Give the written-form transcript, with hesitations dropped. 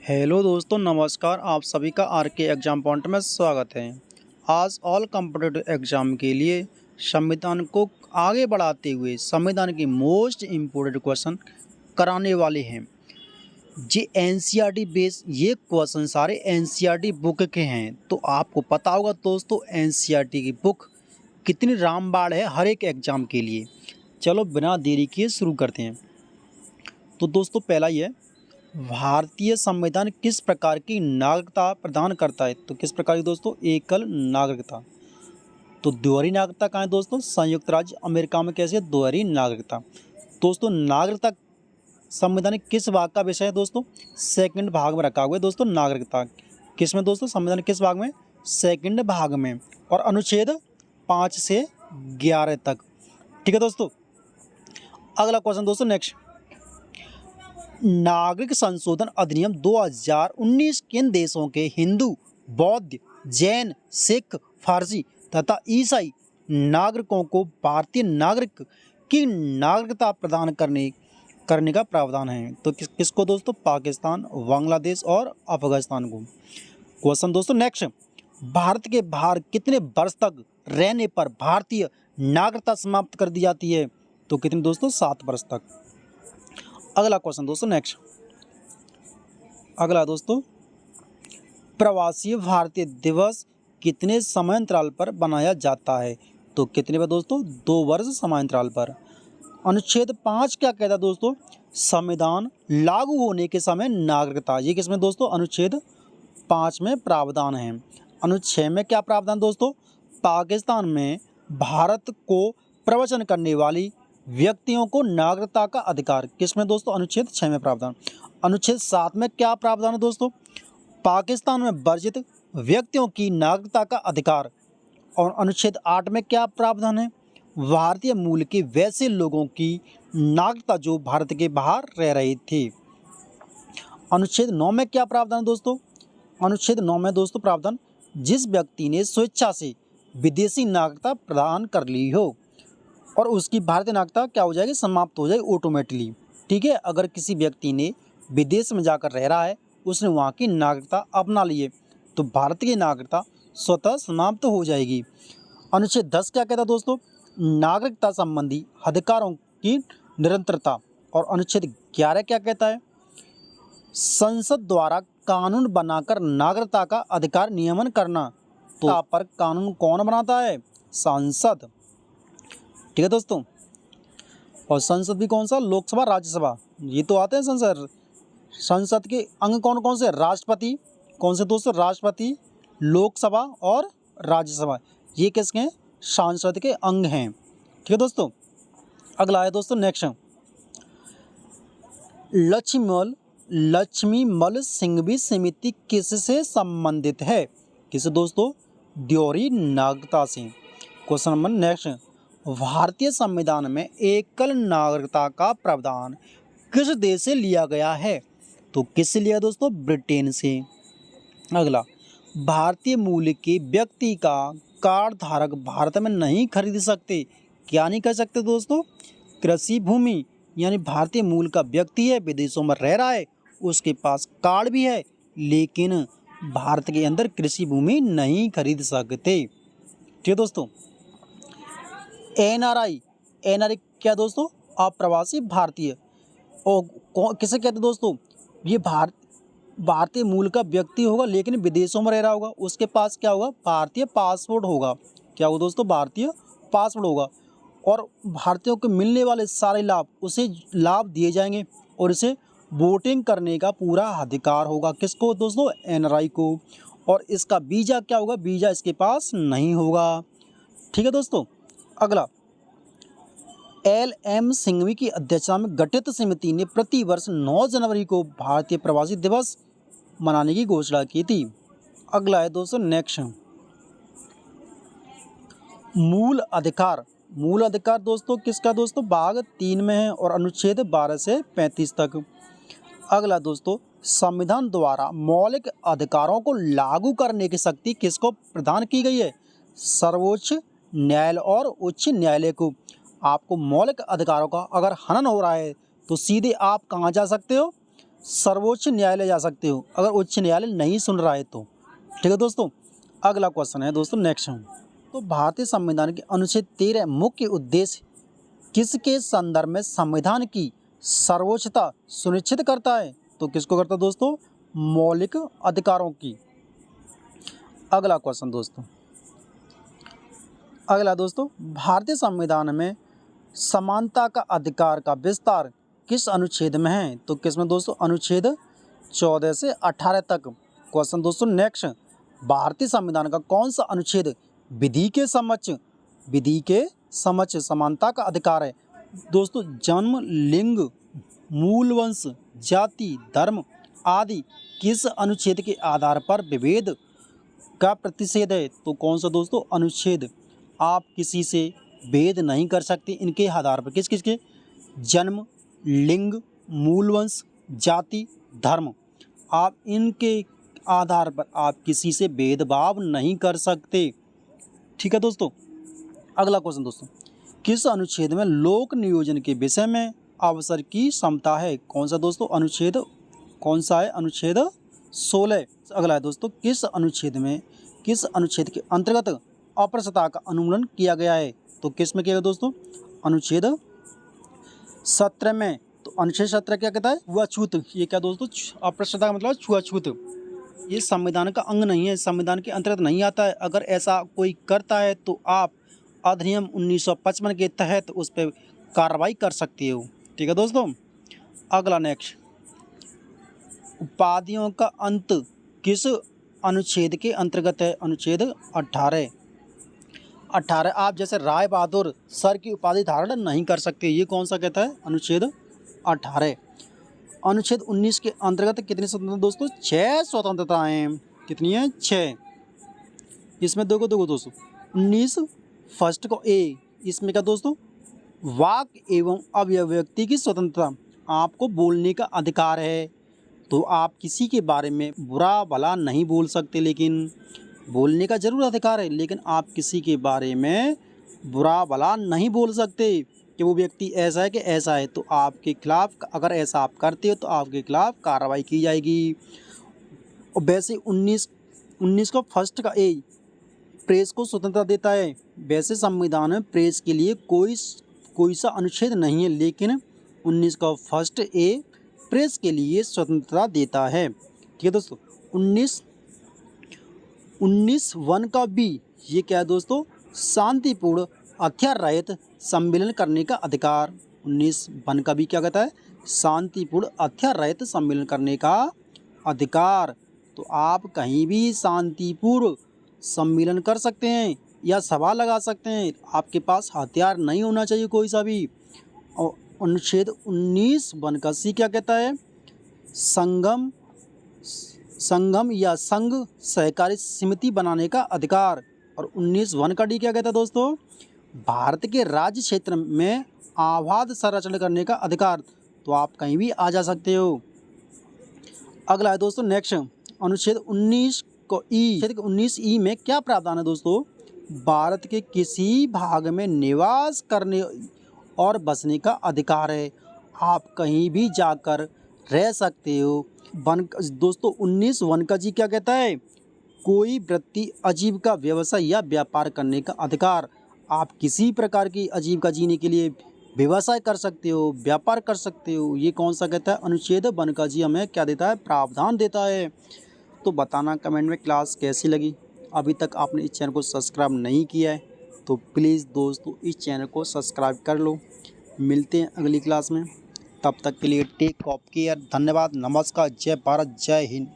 Hello दोस्तों, नमस्कार। आप सभी का आरके एग्ज़ाम पॉइंट में स्वागत है। आज ऑल कॉम्पिटिटिव एग्ज़ाम के लिए संविधान को आगे बढ़ाते हुए संविधान की मोस्ट इम्पोर्टेंट क्वेश्चन कराने वाले हैं। ये एनसीईआरटी बेस ये क्वेश्चन सारे एनसीईआरटी बुक के हैं। तो आपको पता होगा दोस्तों, एनसीईआरटी की बुक कितनी रामबाण है हर एक एग्ज़ाम के लिए। चलो बिना देरी किए शुरू करते हैं। तो दोस्तों पहला ही है, भारतीय संविधान किस प्रकार की नागरिकता प्रदान करता है? तो किस प्रकार की दोस्तों? एकल नागरिकता। तो दोहरी नागरिकता कहाँ है दोस्तों? संयुक्त राज्य अमेरिका में कैसे है दोहरी नागरिकता। दोस्तों नागरिकता संविधान किस भाग का विषय है दोस्तों? सेकंड भाग में रखा हुआ है दोस्तों नागरिकता। किस में दोस्तों? संविधान किस भाग में? सेकंड भाग में, और अनुच्छेद 5 से 11 तक। ठीक है दोस्तों। अगला क्वेश्चन दोस्तों, नेक्स्ट, नागरिक संशोधन अधिनियम 2019 किन देशों के हिंदू, बौद्ध, जैन, सिख, फारसी तथा ईसाई नागरिकों को भारतीय नागरिक की नागरिकता प्रदान करने का प्रावधान है? तो किसको दोस्तों? पाकिस्तान, बांग्लादेश और अफगानिस्तान को। क्वेश्चन दोस्तों नेक्स्ट, भारत के बाहर कितने वर्ष तक रहने पर भारतीय नागरिकता समाप्त कर दी जाती है? तो कितने दोस्तों? 7 वर्ष तक। अगला क्वेश्चन दोस्तों नेक्स्ट, अगला दोस्तों, प्रवासी भारतीय दिवस कितने समयांतराल पर बनाया जाता है? तो कितने पर दोस्तों? 2 वर्ष समयांतराल पर। अनुच्छेद 5 क्या कहता है दोस्तों? संविधान लागू होने के समय नागरिकता। ये किसमें दोस्तों? अनुच्छेद 5 में प्रावधान है। अनुच्छेद में क्या प्रावधान दोस्तों? पाकिस्तान में भारत को प्रवचन करने वाली व्यक्तियों को नागरिकता का अधिकार। किसमें दोस्तों? अनुच्छेद 6 में प्रावधान। अनुच्छेद 7 में क्या प्रावधान है दोस्तों? पाकिस्तान में वर्जित व्यक्तियों की नागरिकता का अधिकार। और अनुच्छेद 8 में क्या प्रावधान है? भारतीय मूल के वैसे लोगों की नागरिकता जो भारत के बाहर रह रहे थे। अनुच्छेद 9 में क्या प्रावधान है दोस्तों? अनुच्छेद 9 में दोस्तों प्रावधान, जिस व्यक्ति ने स्वेच्छा से विदेशी नागरिकता प्रदान कर ली हो और उसकी भारतीय नागरिकता क्या हो जाएगी? समाप्त हो जाएगी ऑटोमेटिकली। ठीक है, अगर किसी व्यक्ति ने विदेश में जाकर रह रहा है, उसने वहाँ की नागरिकता अपना ली है, तो भारत की नागरिकता स्वतः समाप्त हो जाएगी। अनुच्छेद 10 क्या कहता है दोस्तों? नागरिकता संबंधी अधिकारों की निरंतरता। और अनुच्छेद 11 क्या कहता है? संसद द्वारा कानून बनाकर नागरिकता का अधिकार नियमन करना। तो यहाँ पर कानून कौन बनाता है? संसद। ठीक है दोस्तों। और संसद भी कौन सा? लोकसभा, राज्यसभा, ये तो आते हैं संसद। संसद के अंग कौन कौन से? राष्ट्रपति। कौन से दोस्तों? राष्ट्रपति, लोकसभा और राज्यसभा। ये किसके हैं? संसद के अंग हैं। ठीक है दोस्तों। अगला है दोस्तों नेक्स्ट, लक्ष्मीमल सिंघवी समिति किससे संबंधित है? किससे दोस्तों? दोहरी नागरिकता से। क्वेश्चन नंबर नेक्स्ट, भारतीय संविधान में एकल नागरिकता का प्रावधान किस देश से लिया गया है? तो किससे लिया दोस्तों? ब्रिटेन से। अगला, भारतीय मूल के व्यक्ति का कार्ड धारक भारत में नहीं खरीद सकते। क्या नहीं कर सकते दोस्तों? कृषि भूमि। यानी भारतीय मूल का व्यक्ति है, विदेशों में रह रहा है, उसके पास कार्ड भी है, लेकिन भारत के अंदर कृषि भूमि नहीं खरीद सकते। ठीक है दोस्तों। एनआरआई क्या दोस्तों? अप्रवासी भारतीय। और किसे कहते हैं दोस्तों? ये भारतीय मूल का व्यक्ति होगा, लेकिन विदेशों में रह रहा होगा, उसके पास क्या होगा? भारतीय पासपोर्ट होगा। क्या होगा दोस्तों? भारतीय पासपोर्ट होगा। और भारतीयों को मिलने वाले सारे लाभ उसे लाभ दिए जाएंगे, और इसे वोटिंग करने का पूरा अधिकार होगा। किसको दोस्तों? एनआरआई को। और इसका वीज़ा क्या होगा? वीज़ा इसके पास नहीं होगा। ठीक है दोस्तों। अगला, LM सिंघवी की अध्यक्षता में गठित समिति ने प्रतिवर्ष 9 जनवरी को भारतीय प्रवासी दिवस मनाने की घोषणा की थी। अगला है दोस्तों नेक्स्ट, मूल अधिकार। मूल अधिकार दोस्तों किसका? दोस्तों भाग 3 में है, और अनुच्छेद 12 से 35 तक। अगला दोस्तों, संविधान द्वारा मौलिक अधिकारों को लागू करने की शक्ति किसको प्रदान की गई है? सर्वोच्च न्यायालय और उच्च न्यायालय को। आपको मौलिक अधिकारों का अगर हनन हो रहा है, तो सीधे आप कहाँ जा सकते हो? सर्वोच्च न्यायालय जा सकते हो अगर उच्च न्यायालय नहीं सुन रहा है तो। ठीक है दोस्तों, अगला क्वेश्चन है दोस्तों नेक्स्ट। तो भारतीय संविधान के अनुच्छेद 13 मुख्य उद्देश्य किसके संदर्भ में संविधान की सर्वोच्चता सुनिश्चित करता है? तो किसको करता है दोस्तों? मौलिक अधिकारों की। अगला क्वेश्चन दोस्तों, अगला दोस्तों, भारतीय संविधान में समानता का अधिकार का विस्तार किस अनुच्छेद में है? तो किस में दोस्तों? अनुच्छेद 14 से 18 तक। क्वेश्चन दोस्तों नेक्स्ट, भारतीय संविधान का कौन सा अनुच्छेद विधि के समक्ष समानता का अधिकार है? दोस्तों जन्म, लिंग, मूल वंश, जाति, धर्म आदि किस अनुच्छेद के आधार पर विभेद का प्रतिषेध है? तो कौन सा दोस्तों? अनुच्छेद। आप किसी से भेद नहीं कर सकते इनके आधार पर। किस किस के? जन्म, लिंग, मूल वंश, जाति, धर्म। आप इनके आधार पर आप किसी से भेदभाव नहीं कर सकते। ठीक है दोस्तों, अगला क्वेश्चन दोस्तों, किस अनुच्छेद में लोक नियोजन के विषय में अवसर की समता है? कौन सा दोस्तों? अनुच्छेद कौन सा है? अनुच्छेद 16। अगला है दोस्तों, किस अनुच्छेद के अंतर्गत अप्रस्तुतता का उल्लंघन किया गया है? तो किस में किया गया दोस्तों? अनुच्छेद 17 में। तो अनुच्छेद 17 क्या कहता है? छुआछूत। ये क्या दोस्तों? अप्रस्तुतता का मतलब छुआछूत। ये संविधान का अंग नहीं है, संविधान के अंतर्गत नहीं आता है। अगर ऐसा कोई करता है तो आप अधिनियम 1955 के तहत उस पर कार्रवाई कर सकते हो। ठीक है दोस्तों, अगला नेक्स्ट, उपाधियों का अंत किस अनुच्छेद के अंतर्गत है? अनुच्छेद 18। आप जैसे राय बहादुर सर की उपाधि धारण नहीं कर सकते, ये कौन सा कहता है? अनुच्छेद 18। अनुच्छेद 19 के अंतर्गत कितनी स्वतंत्रता दोस्तों? 6 स्वतंत्रताएं। कितनी है? 6। इसमें दो दोस्तों 19 फर्स्ट को ए, इसमें क्या दोस्तों? वाक एवं अभिव्यक्ति की स्वतंत्रता। आपको बोलने का अधिकार है, तो आप किसी के बारे में बुरा भला नहीं बोल सकते, लेकिन बोलने का जरूर अधिकार है, लेकिन आप किसी के बारे में बुरा भला नहीं बोल सकते कि वो व्यक्ति ऐसा है कि ऐसा है। तो आपके खिलाफ, अगर ऐसा आप करते हो तो आपके खिलाफ कार्रवाई की जाएगी। और वैसे 19 को फर्स्ट का ए प्रेस को स्वतंत्रता देता है। वैसे संविधान में प्रेस के लिए कोई सा अनुच्छेद नहीं है, लेकिन 19 का फर्स्ट ए प्रेस के लिए स्वतंत्रता देता है। ठीक है दोस्तों, 19(1) का बी, ये क्या है दोस्तों? शांतिपूर्ण हथियार रहित सम्मेलन करने का अधिकार। 19(1) का बी क्या कहता है? शांतिपूर्ण हथियार रहित सम्मेलन करने का अधिकार। तो आप कहीं भी शांतिपूर्ण सम्मेलन कर सकते हैं या सभा लगा सकते हैं, आपके पास हथियार नहीं होना चाहिए कोई सा भी। और अनुच्छेद 19(1) का सी क्या कहता है? संगम या संघ सहकारी समिति बनाने का अधिकार। और 19(1) का डी क्या कहता है दोस्तों? भारत के राज्य क्षेत्र में आबाद संरक्षण करने का अधिकार। तो आप कहीं भी आ जा सकते हो। अगला है दोस्तों नेक्स्ट, अनुच्छेद 19(ई) में क्या प्रावधान है दोस्तों? भारत के किसी भाग में निवास करने और बसने का अधिकार है। आप कहीं भी जाकर रह सकते हो। दोस्तों 19(1) का जी क्या कहता है? कोई वृत्ति, आजीविका, व्यवसाय या व्यापार करने का अधिकार। आप किसी प्रकार की आजीविका जीने के लिए व्यवसाय कर सकते हो, व्यापार कर सकते हो। ये कौन सा कहता है? अनुच्छेद 1 का जी हमें क्या देता है? प्रावधान देता है। तो बताना कमेंट में क्लास कैसी लगी। अभी तक आपने इस चैनल को सब्सक्राइब नहीं किया है तो प्लीज़ दोस्तों इस चैनल को सब्सक्राइब कर लो। मिलते हैं अगली क्लास में, तब तक के लिए टेक ऑफ केयर। धन्यवाद, नमस्कार, जय भारत, जय हिंद।